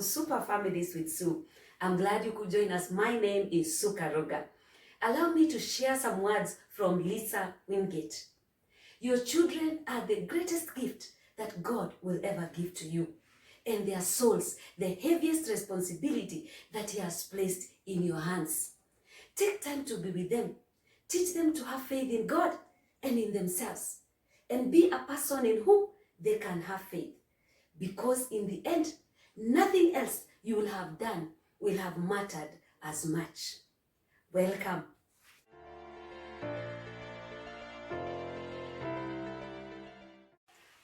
Super Families with Sue. I'm glad you could join us. My name is Sue Karoga. Allow me to share some words from Lisa Wingate. Your children are the greatest gift that God will ever give to you, and their souls the heaviest responsibility that He has placed in your hands. Take time to be with them. Teach them to have faith in God and in themselves, and be a person in whom they can have faith. Because in the end, nothing else you will have done will have mattered as much. Welcome.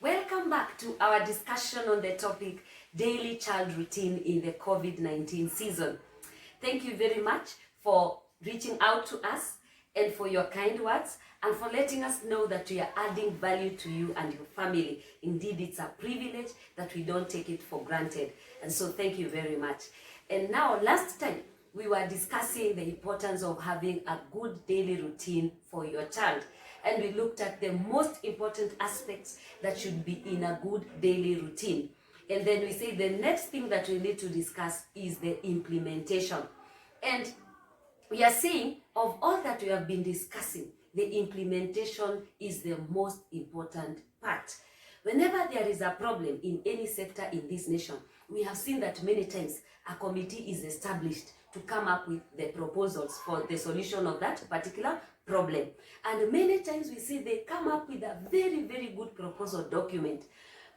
Welcome back to our discussion on the topic daily child routine in the COVID-19 season. Thank you very much for reaching out to us and for your kind words and for letting us know that we are adding value to you and your family. Indeed, it's a privilege that we don't take it for granted. And so thank you very much. And now, last time, we were discussing the importance of having a good daily routine for your child. And we looked at the most important aspects that should be in a good daily routine. And then we say the next thing that we need to discuss is the implementation. And we are saying of all that we have been discussing, the implementation is the most important part. Whenever there is a problem in any sector in this nation, we have seen that many times a committee is established to come up with the proposals for the solution of that particular problem. And many times we see they come up with a very, very good proposal document.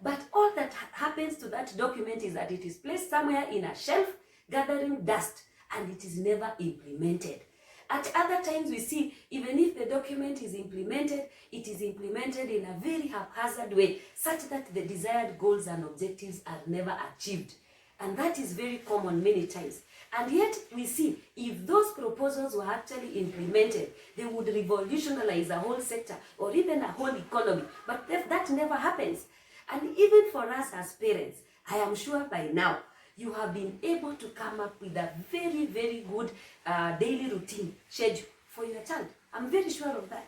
But all that happens to that document is that it is placed somewhere in a shelf, gathering dust, and it is never implemented. At other times we see, even if the document is implemented, it is implemented in a very haphazard way, such that the desired goals and objectives are never achieved. And that is very common many times. And yet we see, if those proposals were actually implemented, they would revolutionize a whole sector or even a whole economy. But that never happens. And even for us as parents, I am sure by now, you have been able to come up with a very, very good daily routine schedule for your child. I'm very sure of that.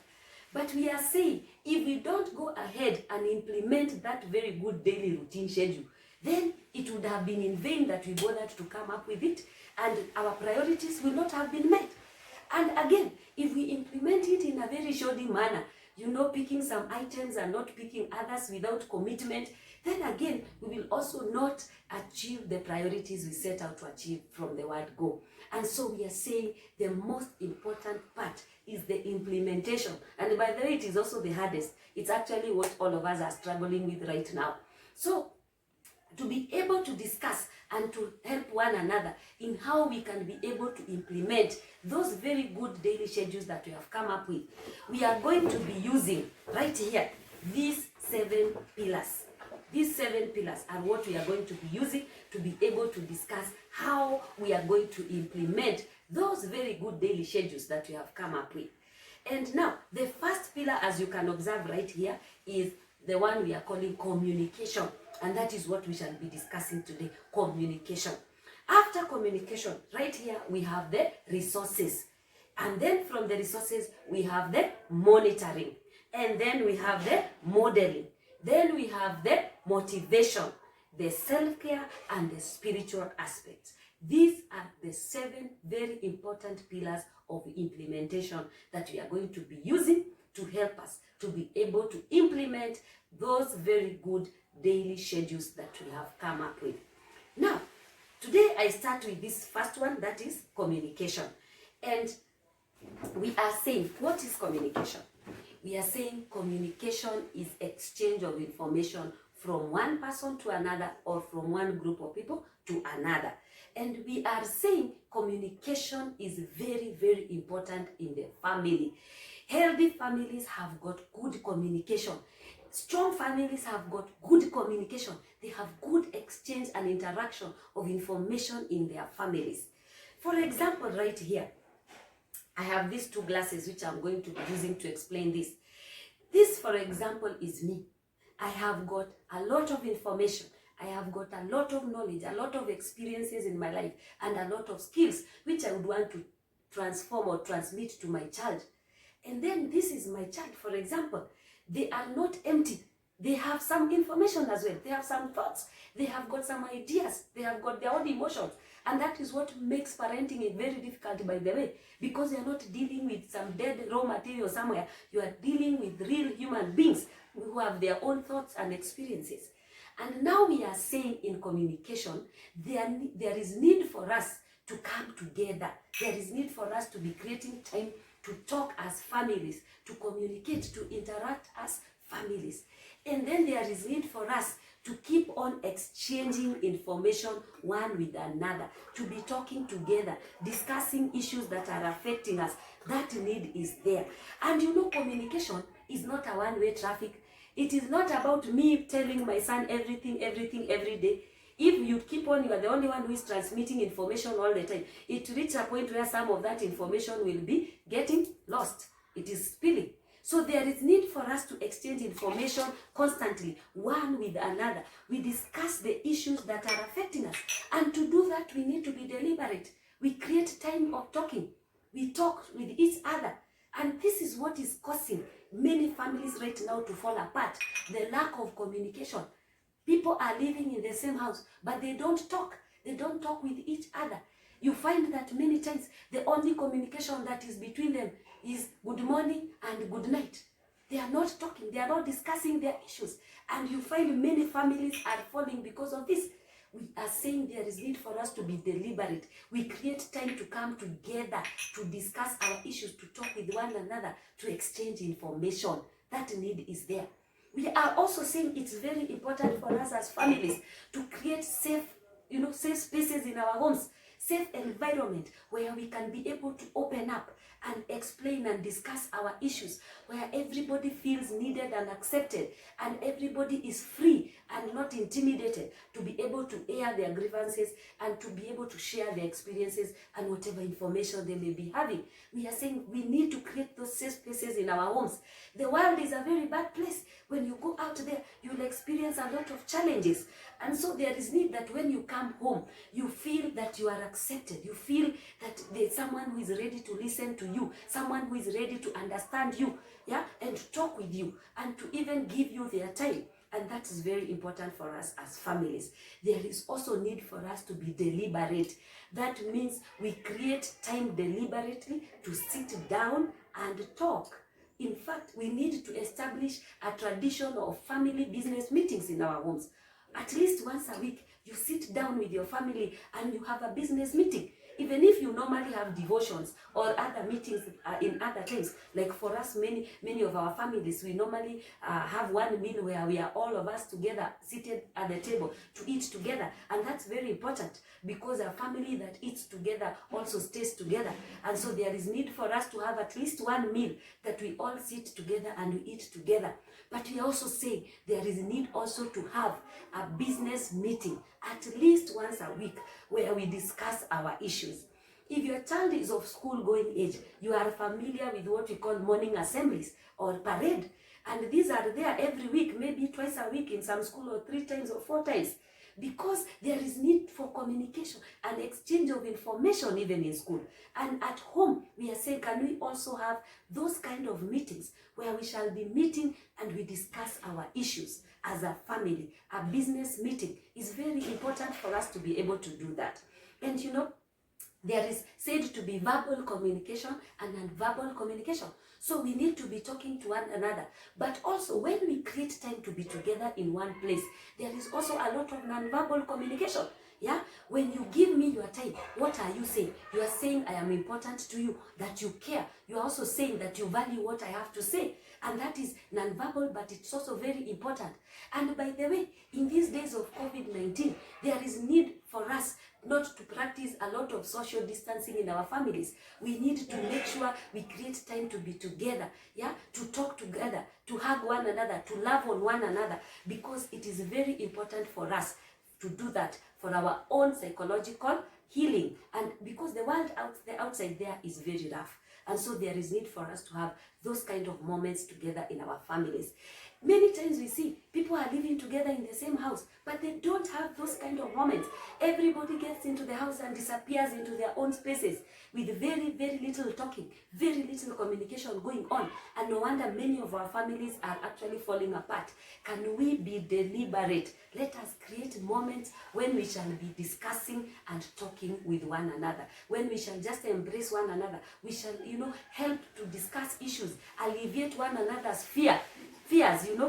But we are saying, if we don't go ahead and implement that very good daily routine schedule, then it would have been in vain that we bothered to come up with it, and our priorities will not have been met. And again, if we implement it in a very shoddy manner, picking some items and not picking others without commitment, then again, we will also not achieve the priorities we set out to achieve from the word go. And so we are saying the most important part is the implementation. And by the way, it is also the hardest. It's actually what all of us are struggling with right now. So, to be able to discuss and to help one another in how we can be able to implement those very good daily schedules that we have come up with, we are going to be using right here these 7 pillars. These 7 pillars are what we are going to be using to be able to discuss how we are going to implement those very good daily schedules that we have come up with. And now, the first pillar, as you can observe right here, is the one we are calling communication. And that is what we shall be discussing today, communication. After communication, right here, we have the resources. And then from the resources, we have the monitoring. And then we have the modeling. Then we have the motivation, the self-care, and the spiritual aspects. These are the 7 very important pillars of implementation that we are going to be using to help us to be able to implement those very good daily schedules that we have come up with. Now, today I start with this first one, that is communication. And we are saying, what is communication? We are saying communication is exchange of information from one person to another or from one group of people to another. And we are saying communication is very, very important in the family. Healthy families have got good communication. Strong families have got good communication. They have good exchange and interaction of information in their families. For example, right here, I have these 2 glasses which I'm going to be using to explain this. This, for example, is me. I have got a lot of information. I have got a lot of knowledge, a lot of experiences in my life, and a lot of skills which I would want to transform or transmit to my child. And then this is my child, for example. They are not empty. They have some information as well. They have some thoughts. They have got some ideas. They have got their own emotions. And that is what makes parenting very difficult, by the way, because you are not dealing with some dead raw material somewhere. You are dealing with real human beings who have their own thoughts and experiences. And now we are saying in communication, there is need for us to come together. There is need for us to be creating time to talk as families, to communicate, to interact as families. And then there is need for us to keep on exchanging information one with another, to be talking together, discussing issues that are affecting us. That need is there. And you know, communication is not a one-way traffic. It is not about me telling my son everything every day. If you keep on, you are the only one who is transmitting information all the time. It reaches a point where some of that information will be getting lost. It is spilling. So there is need for us to exchange information constantly, one with another. We discuss the issues that are affecting us. And to do that, we need to be deliberate. We create time of talking. We talk with each other. And this is what is causing many families right now to fall apart. The lack of communication. People are living in the same house, but they don't talk. They don't talk with each other. You find that many times the only communication that is between them is good morning and good night. They are not talking. They are not discussing their issues. And you find many families are falling because of this. We are saying there is need for us to be deliberate. We create time to come together, to discuss our issues, to talk with one another, to exchange information. That need is there. We are also saying it's very important for us as families to create safe spaces in our homes, safe environment where we can be able to open up and explain and discuss our issues, where everybody feels needed and accepted, and everybody is free and not intimidated to be able to air their grievances and to be able to share their experiences and whatever information they may be having. We are saying we need to create those safe spaces in our homes. The world is a very bad place. When you go out there, you will experience a lot of challenges. And so there is need that when you come home, you feel that you are accepted. You feel that there's someone who is ready to listen to you, someone who is ready to understand you, and to talk with you, and to even give you their time. And that is very important for us as families. There is also need for us to be deliberate. That means we create time deliberately to sit down and talk. In fact, we need to establish a tradition of family business meetings in our homes. At least once a week, you sit down with your family and you have a business meeting. Even if you normally have devotions or other meetings in other times, like for us, many of our families, we normally have one meal where we are all of us together, seated at the table to eat together. And that's very important because a family that eats together also stays together. And so there is need for us to have at least one meal that we all sit together and we eat together. But we also say there is need also to have a business meeting at least once a week where we discuss our issues. If your child is of school going age, you are familiar with what we call morning assemblies or parade. And these are there every week, maybe twice a week in some school, or 3 times or 4 times. Because there is need for communication and exchange of information even in school. And at home, we are saying, can we also have those kind of meetings where we shall be meeting and we discuss our issues as a family? A business meeting is very important for us to be able to do that. And there is said to be verbal communication and non-verbal communication. So we need to be talking to one another. But also when we create time to be together in one place, there is also a lot of non-verbal communication. When you give me your time, what are you saying? You are saying I am important to you, that you care. You are also saying that you value what I have to say. And that is non-verbal, but it's also very important. And by the way, in these days of COVID-19, there is need for us not to practice a lot of social distancing in our families. We need to make sure we create time to be together, to talk together, to hug one another, to love on one another, because it is very important for us to do that for our own psychological healing. And because the world outside there is very rough. And so there is need for us to have those kind of moments together in our families. Many times we see people are living together in the same house, but they don't have those kind of moments. Everybody gets into the house and disappears into their own spaces with very, very little talking, very little communication going on. And no wonder many of our families are actually falling apart. Can we be deliberate? Let us create moments when we shall be discussing and talking with one another. When we shall just embrace one another. We shall, help to discuss issues, alleviate one another's fears,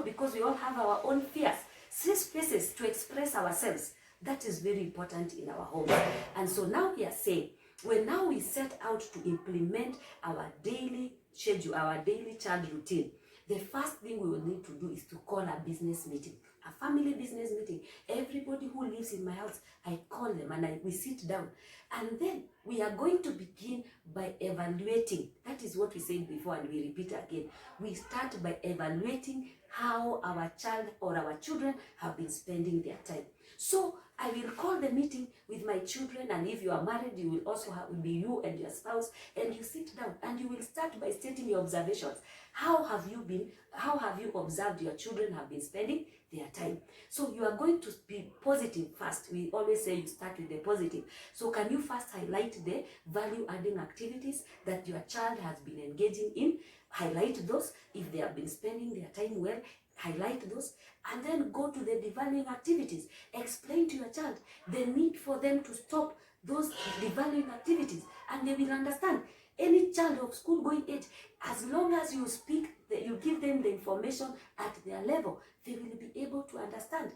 because we all have our own fears. Safe spaces to express ourselves. That is very important in our homes. And so now we are saying, now we set out to implement our daily schedule, our daily child routine, the first thing we will need to do is to call a business meeting, a family business meeting. Everybody who lives in my house, I call them and we sit down. And then we are going to begin by evaluating. That is what we said before and we repeat again. We start by evaluating how our child or our children have been spending their time. So I will call the meeting with my children, and if you are married, you will also will be you and your spouse, and you sit down and you will start by stating your observations. How have you observed your children have been spending their time? So you are going to be positive first. We always say you start with the positive. So can you first highlight the value-adding activities that your child has been engaging in? Highlight those. If they have been spending their time well, highlight those, and then go to the devaluing activities. Explain to your child the need for them to stop those devaluing activities, and they will understand. Any child of school going age, as long as you speak, you give them the information at their level, they will be able to understand.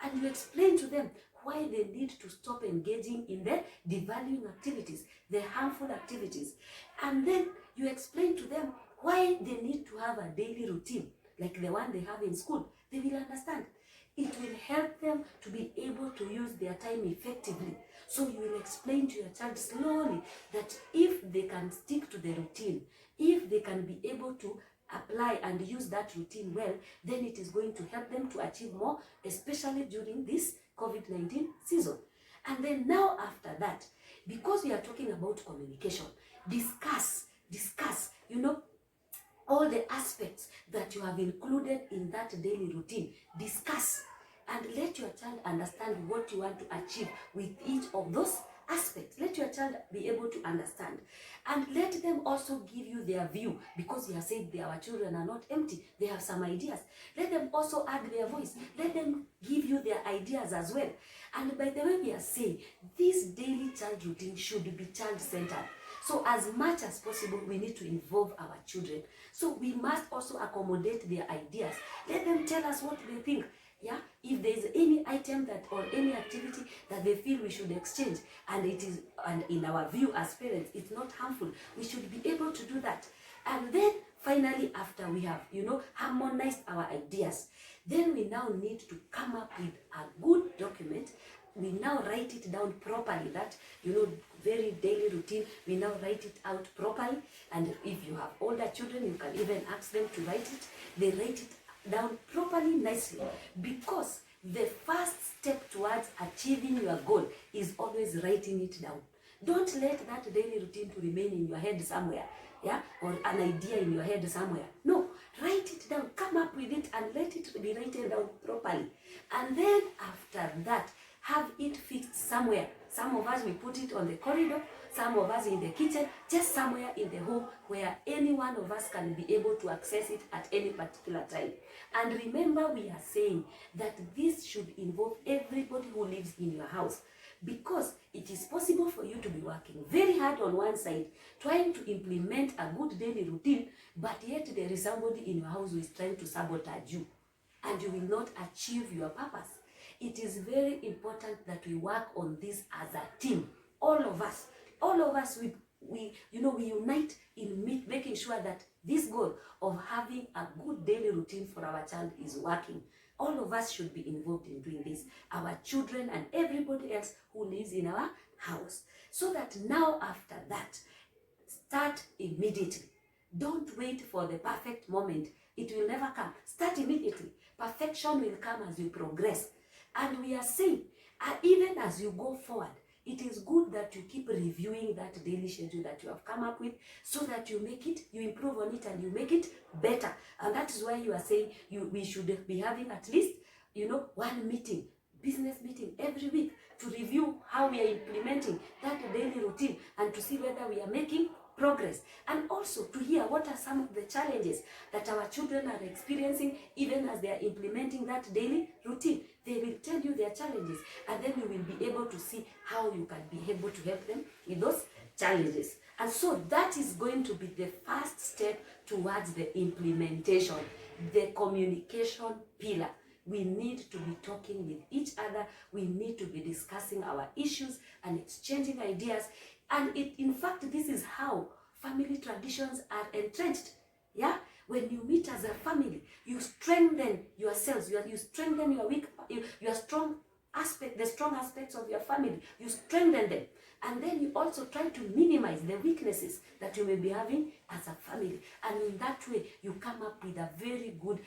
And you explain to them why they need to stop engaging in the devaluing activities, the harmful activities. And then you explain to them why they need to have a daily routine, like the one they have in school. They will understand. It will help them to be able to use their time effectively. So you will explain to your child slowly that if they can stick to the routine, if they can be able to apply and use that routine well, then it is going to help them to achieve more, especially during this COVID-19 season. And then now after that, because we are talking about communication, discuss, all the aspects that you have included in that daily routine. Discuss and let your child understand what you want to achieve with each of those aspects. Let your child be able to understand, and let them also give you their view, because you have said our children are not empty. They have some ideas. Let them also add their voice. Let them give you their ideas as well. And by the way, we are saying this daily child routine should be child-centered. So as much as possible, we need to involve our children. So we must also accommodate their ideas. Let them tell us what they think. Yeah, if there is any item that or any activity that they feel we should exchange, and in our view as parents, it's not harmful, we should be able to do that. And then finally, after we have harmonized our ideas, then we now need to come up with a good document. We now write it down properly, that very daily routine, we now write it out properly. And if you have older children, you can even ask them to write it. They write it down properly, nicely, because the first step towards achieving your goal is always writing it down. Don't let that daily routine to remain in your head somewhere, or an idea in your head somewhere. No, write it down, come up with it, and let it be written down properly. And then after that, have it fixed somewhere. Some of us, we put it on the corridor, some of us in the kitchen, just somewhere in the home where any one of us can be able to access it at any particular time. And remember, we are saying that this should involve everybody who lives in your house, because it is possible for you to be working very hard on one side, trying to implement a good daily routine, but yet there is somebody in your house who is trying to sabotage you, and you will not achieve your purpose. It is very important that we work on this as a team. All of us, we unite in making sure that this goal of having a good daily routine for our child is working. All of us should be involved in doing this, our children and everybody else who lives in our house. So that now after that, start immediately. Don't wait for the perfect moment. It will never come. Start immediately. Perfection will come as you progress. And we are saying, even as you go forward, it is good that you keep reviewing that daily schedule that you have come up with, so that you make it, you improve on it, and you make it better. And that is why you are saying we should be having at least, one meeting, business meeting every week, to review how we are implementing that daily routine and to see whether we are making progress, and also to hear what are some of the challenges that our children are experiencing even as they are implementing that daily routine. They will tell you their challenges, and then you will be able to see how you can be able to help them with those challenges. And so that is going to be the first step towards the implementation, the communication pillar. We need to be talking with each other. We need to be discussing our issues and exchanging ideas. And in fact, this is how family traditions are entrenched. Yeah? When you meet as a family, you strengthen yourselves. You strengthen your strong aspect, the strong aspects of your family. You strengthen them. And then you also try to minimize the weaknesses that you may be having as a family. And in that way, you come up with a very good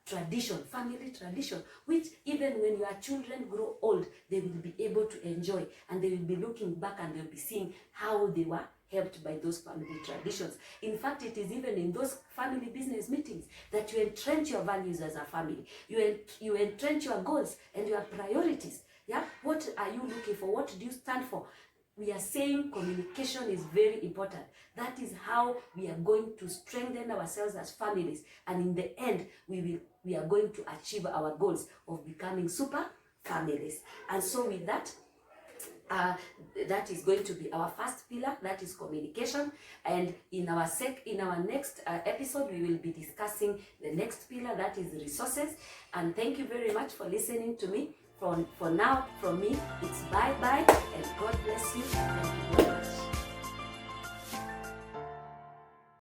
tradition, family tradition, which even when your children grow old, they will be able to enjoy, and they will be looking back and they'll be seeing how they were helped by those family traditions. In fact, it is even in those family business meetings that you entrench your values as a family. You entrench your goals and your priorities. Yeah, what are you looking for? What do you stand for? We are saying communication is very important. That is how we are going to strengthen ourselves as families, and in the end, we are going to achieve our goals of becoming super families. And so with that, that is going to be our first pillar, that is communication. And in our next episode, we will be discussing the next pillar, that is resources. And thank you very much for listening to me. For now, from me, it's bye-bye, and God bless you. Thank you very much.